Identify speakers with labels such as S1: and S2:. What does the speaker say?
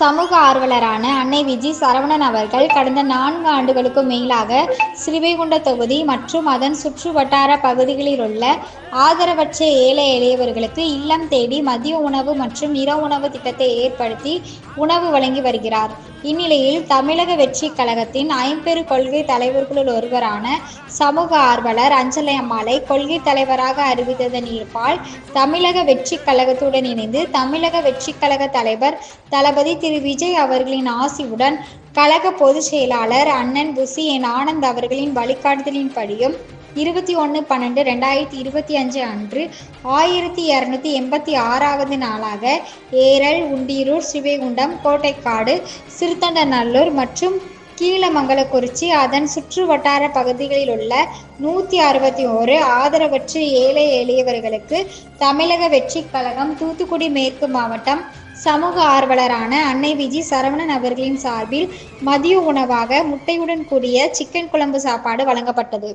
S1: சமூக ஆர்வலரான அன்னை விஜி சரவணன் அவர்கள் கடந்த 4 ஆண்டுகளுக்கும் மேலாக ஸ்ரீவைகுண்ட தொகுதி மற்றும் அதன் சுற்றுவட்டார பகுதிகளில் உள்ள ஆதரவற்ற ஏழை எளியவர்களுக்கு இல்லம் தேடி மதிய உணவு மற்றும் இரவு உணவு திட்டத்தை ஏற்படுத்தி உணவு வழங்கி வருகிறார். இந்நிலையில் தமிழக வெற்றிக் கழகத்தின் ஐம்பெரும் கொள்கை தலைவர்களுள் ஒருவரான சமூக ஆர்வலர் அஞ்சலை அம்மாளை கொள்கை தலைவராக அறிவித்ததன் ஈர்ப்பால் தமிழக வெற்றிக் கழகத்துடன் இணைந்து தமிழக வெற்றிக் கழக தலைவர் தளபதி திரு விஜய் அவர்களின் ஆசியுடன் கழக பொதுச் செயலாளர் அண்ணன் புசி என் ஆனந்த் அவர்களின் வழிகாட்டுதலின்படியும் 21/12/2025 அன்று 1286வது நாளாக ஏரல், உண்டியூர், ஸ்ரீவைகுண்டம், கோட்டைக்காடு, சிறுத்தண்டநல்லூர் மற்றும் கீழமங்கலக்குறிச்சி அதன் சுற்று வட்டார பகுதிகளில் உள்ள 161 ஆதரவற்ற ஏழை எளியவர்களுக்கு தமிழக வெற்றிக் கழகம் தூத்துக்குடி மேற்கு மாவட்டம் சமூக ஆர்வலரான அன்னை விஜி சரவணன் அவர்களின் சார்பில் மதிய உணவாக முட்டையுடன் கூடிய சிக்கன் குழம்பு சாப்பாடு வழங்கப்பட்டது.